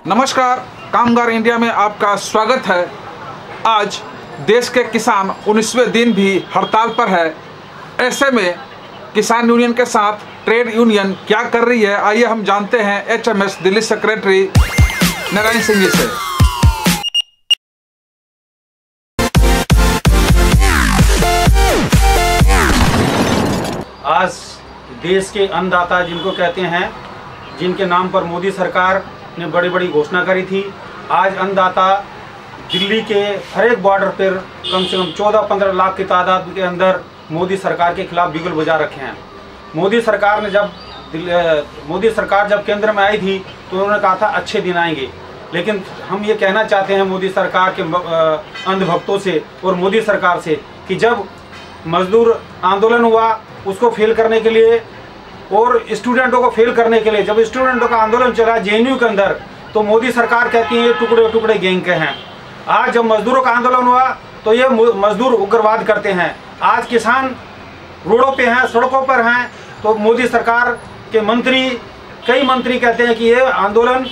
नमस्कार, कामगार इंडिया में आपका स्वागत है। आज देश के किसान 19वें दिन भी हड़ताल पर है। ऐसे में किसान यूनियन के साथ ट्रेड यूनियन क्या कर रही है, आइए हम जानते हैं एचएमएस दिल्ली सेक्रेटरी नारायण सिंह जी से। आज देश के अन्नदाता जिनको कहते हैं, जिनके नाम पर मोदी सरकार ने बड़ी बड़ी घोषणा करी थी, आज अन्नदाता दिल्ली के हर एक बॉर्डर पर कम से कम 14-15 लाख की तादाद के अंदर मोदी सरकार के खिलाफ बिगुल बजा रखे हैं। मोदी सरकार जब केंद्र में आई थी तो उन्होंने कहा था अच्छे दिन आएंगे, लेकिन हम ये कहना चाहते हैं मोदी सरकार के अंधभक्तों से और मोदी सरकार से कि जब मजदूर आंदोलन हुआ उसको फेल करने के लिए और स्टूडेंटों को फेल करने के लिए, जब स्टूडेंटों का आंदोलन चला जेएनयू के अंदर, तो मोदी सरकार कहती है ये टुकड़े टुकड़े गैंग के हैं। आज जब मजदूरों का आंदोलन हुआ तो ये मजदूर उग्रवाद करते हैं। आज किसान रोडों पे हैं, सड़कों पर हैं, तो मोदी सरकार के कई मंत्री कहते हैं कि ये आंदोलन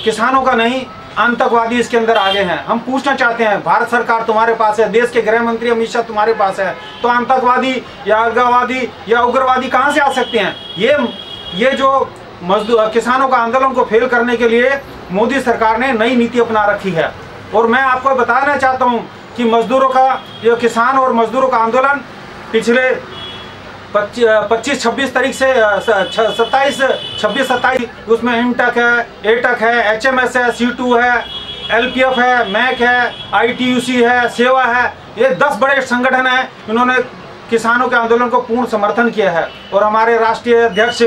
किसानों का नहीं, आतंकवादी इसके अंदर आगे हैं। हम पूछना चाहते हैं, भारत सरकार तुम्हारे पास है, देश के गृह मंत्री अमित शाह तुम्हारे पास है, तो आतंकवादी या अलगाववादी या उग्रवादी कहां से आ सकते हैं? ये जो मजदूर किसानों का आंदोलन को फेल करने के लिए मोदी सरकार ने नई नीति अपना रखी है। और मैं आपको बताना चाहता हूं कि मजदूरों का, ये किसान और मजदूरों का आंदोलन पिछले 25-26 तारीख से 27-26-27 उसमें इंटक है, एटक है, एचएमएस है, C2 है, एलपीएफ है, मैक है, आईटीयूसी है, सेवा है, ये 10 बड़े संगठन हैं। इन्होंने किसानों के आंदोलन को पूर्ण समर्थन किया है। और हमारे राष्ट्रीय अध्यक्ष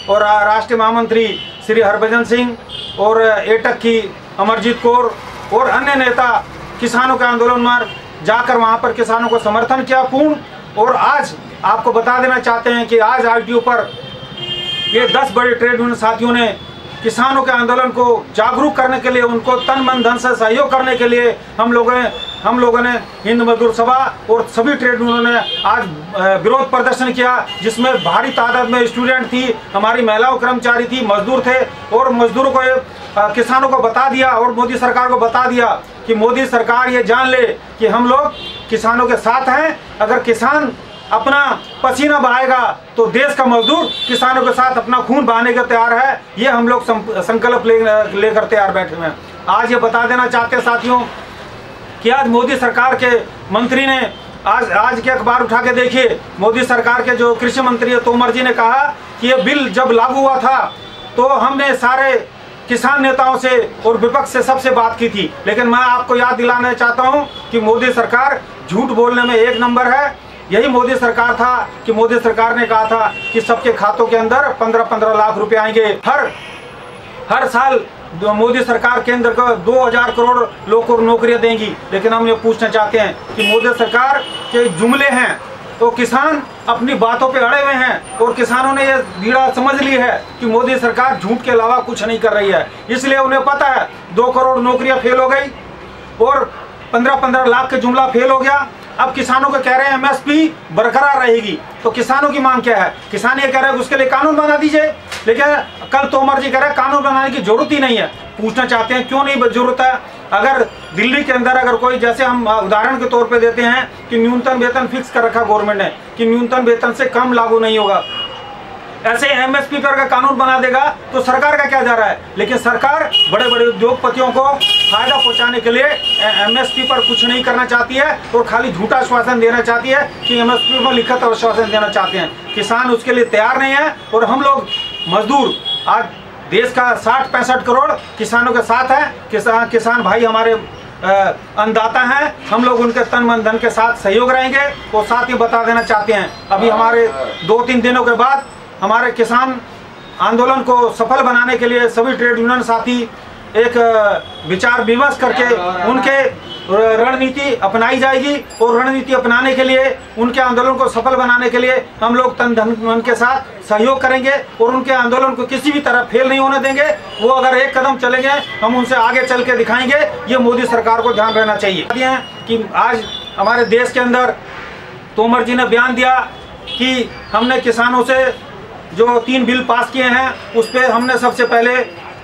और राष्ट्रीय महामंत्री श्री हरभजन सिंह और एटक की अमरजीत कौर और अन्य नेता किसानों के आंदोलन में जाकर वहाँ पर किसानों को समर्थन किया पूर्ण। और आज आपको बता देना चाहते हैं कि आज आरटीओ पर ये 10 बड़े ट्रेड यूनियन साथियों ने किसानों के आंदोलन को जागरूक करने के लिए, उनको तन मन धन से सहयोग करने के लिए हम लोगों ने हिंद मजदूर सभा और सभी ट्रेड यूनियनों ने आज विरोध प्रदर्शन किया, जिसमें भारी तादाद में स्टूडेंट थी, हमारी महिलाओं कर्मचारी थी, मजदूर थे। और मजदूरों को किसानों को बता दिया और मोदी सरकार को बता दिया कि मोदी सरकार ये जान ले कि हम लोग किसानों के साथ हैं। अगर किसान अपना पसीना बहाएगा तो देश का मजदूर किसानों के साथ अपना खून बहाने के तैयार है। ये हम लोग संकल्प लेकर तैयार बैठे हैं। आज ये बता देना चाहते हैं साथियों कि आज मोदी सरकार के मंत्री ने आज के अखबार उठा के देखिए, मोदी सरकार के जो कृषि मंत्री है तोमर जी ने कहा कि ये बिल जब लागू हुआ था तो हमने सारे किसान नेताओं से और विपक्ष से सबसे बात की थी, लेकिन मैं आपको याद दिलाना चाहता हूं कि मोदी सरकार झूठ बोलने में एक नंबर है। यही मोदी सरकार था कि मोदी सरकार ने कहा था कि सबके खातों के अंदर 15-15 लाख रुपए आएंगे हर साल। मोदी सरकार केंद्र को 2000 करोड़ लोगों को नौकरियां देंगी। लेकिन हम ये पूछना चाहते हैं कि मोदी सरकार के जुमले हैं तो किसान अपनी बातों पे अड़े हुए हैं और किसानों ने ये बीड़ा समझ ली है कि मोदी सरकार झूठ के अलावा कुछ नहीं कर रही है। इसलिए उन्हें पता है 2 करोड़ नौकरियां फेल हो गई और 15-15 लाख का जुमला फेल हो गया। अब किसानों को कह रहे हैं एमएसपी बरकरार रहेगी, तो किसानों की मांग क्या है? किसान ये कह रहे हैं उसके लिए कानून बना दीजिए, लेकिन कल तोमर जी कह रहे हैं कानून बनाने की जरूरत ही नहीं है। पूछना चाहते हैं क्यों नहीं जरूरत है? अगर दिल्ली के अंदर अगर कोई, जैसे हम उदाहरण के तौर पे देते हैं कि न्यूनतम वेतन फिक्स कर रखा गवर्नमेंट ने कि न्यूनतम वेतन से कम लागू नहीं होगा, ऐसे एमएसपी पर का कानून बना देगा तो सरकार का क्या जा रहा है? लेकिन सरकार बड़े बड़े उद्योगपतियों को फायदा पहुंचाने के लिए एमएसपी पर कुछ नहीं करना चाहती है और खाली झूठा आश्वासन देना चाहती है कि एमएसपी पर लिखित आश्वासन देना चाहते हैं। किसान उसके लिए तैयार नहीं है। और हम लोग मजदूर आज देश का 60-65 करोड़ किसानों के साथ है। किसान भाई हमारे अन्नदाता हैं, हम लोग उनके तन मन धन के साथ सहयोग रहेंगे। और साथ ही बता देना चाहते हैं, अभी हमारे 2-3 दिनों के बाद हमारे किसान आंदोलन को सफल बनाने के लिए सभी ट्रेड यूनियन साथी एक विचार विमर्श करके उनके रणनीति अपनाई जाएगी। और रणनीति अपनाने के लिए, उनके आंदोलन को सफल बनाने के लिए हम लोग तन धन मन के साथ सहयोग करेंगे और उनके आंदोलन को किसी भी तरह फेल नहीं होने देंगे। वो अगर एक कदम चलेंगे हम उनसे आगे चल के दिखाएंगे। ये मोदी सरकार को ध्यान रहना चाहिए कि आज हमारे देश के अंदर तोमर जी ने बयान दिया कि हमने किसानों से जो 3 बिल पास किए हैं उस पर हमने सबसे पहले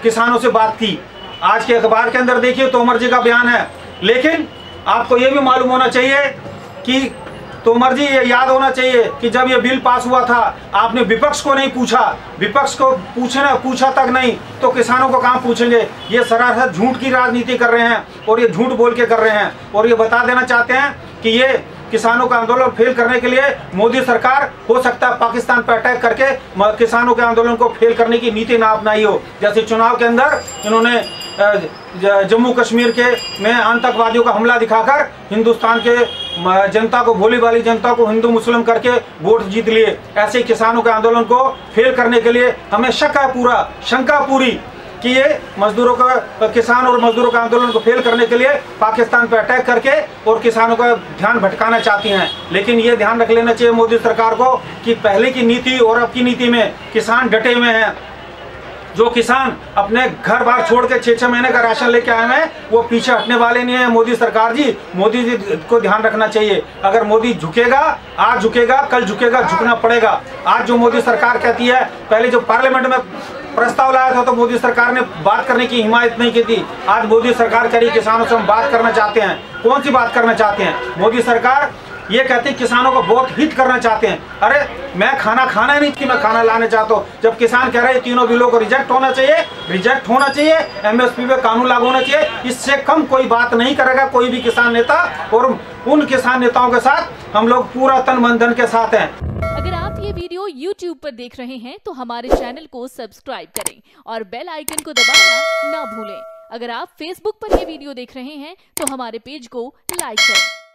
किसानों से बात की आज के अखबार के अंदर देखिए तोमर जी का बयान है। लेकिन आपको ये भी मालूम होना चाहिए कि तोमर जी ये याद होना चाहिए कि जब ये बिल पास हुआ था आपने विपक्ष को नहीं पूछा, विपक्ष को पूछा तक नहीं तो किसानों को कहाँ पूछेंगे। ये सरासर झूठ की राजनीति कर रहे हैं और ये झूठ बोल के कर रहे हैं और ये बता देना चाहते हैं कि ये किसानों का आंदोलन फेल करने के लिए मोदी सरकार हो सकता है पाकिस्तान पर अटैक करके किसानों के आंदोलन को फेल करने की नीति ना अपनाई हो। जैसे चुनाव के अंदर इन्होंने जम्मू कश्मीर के में आतंकवादियों का हमला दिखाकर हिंदुस्तान के जनता को, भोली भाली जनता को हिंदू मुस्लिम करके वोट जीत लिए। ऐसे ही किसानों के आंदोलन को फेल करने के लिए हमें शंका पूरी कि ये मजदूरों का, किसान और मजदूरों के आंदोलन को फेल करने के लिए पाकिस्तान पर अटैक करके और किसानों का ध्यान भटकाना चाहती हैं। लेकिन ये ध्यान रख लेना चाहिए मोदी सरकार को कि पहले की नीति और अब की नीति में किसान डटे हुए हैं। जो किसान अपने घर बार छोड़ के 6-6 महीने का राशन लेके आए हैं वो पीछे हटने वाले नहीं है। मोदी सरकार जी, मोदी जी को ध्यान रखना चाहिए। अगर मोदी झुकेगा, आज झुकेगा, कल झुकेगा, झुकना पड़ेगा। आज जो मोदी सरकार कहती है, पहले जो पार्लियामेंट में प्रस्ताव लाया था तो मोदी सरकार ने बात करने की हिमायत नहीं की थी। आज मोदी सरकार कह रही किसानों से हम बात करना चाहते हैं। कौन सी बात करना चाहते हैं? मोदी सरकार ये कहते हैं किसानों को बहुत हित करना चाहते हैं। अरे मैं खाना नहीं कि मैं खाना लाने चाहता हूँ। जब किसान कह रहे हैं तीनों बिलों को रिजेक्ट होना चाहिए, एमएसपी पे कानून लागू होना चाहिए, इससे कम कोई बात नहीं करेगा कोई भी किसान नेता। और उन किसान नेताओं के साथ हम लोग पूरा तन मन धन के साथ हैं। अगर आप ये वीडियो YouTube पर देख रहे हैं तो हमारे चैनल को सब्सक्राइब करें और बेल आइकन को दबाना ना भूलें। अगर आप Facebook पर ये वीडियो देख रहे हैं तो हमारे पेज को लाइक करें।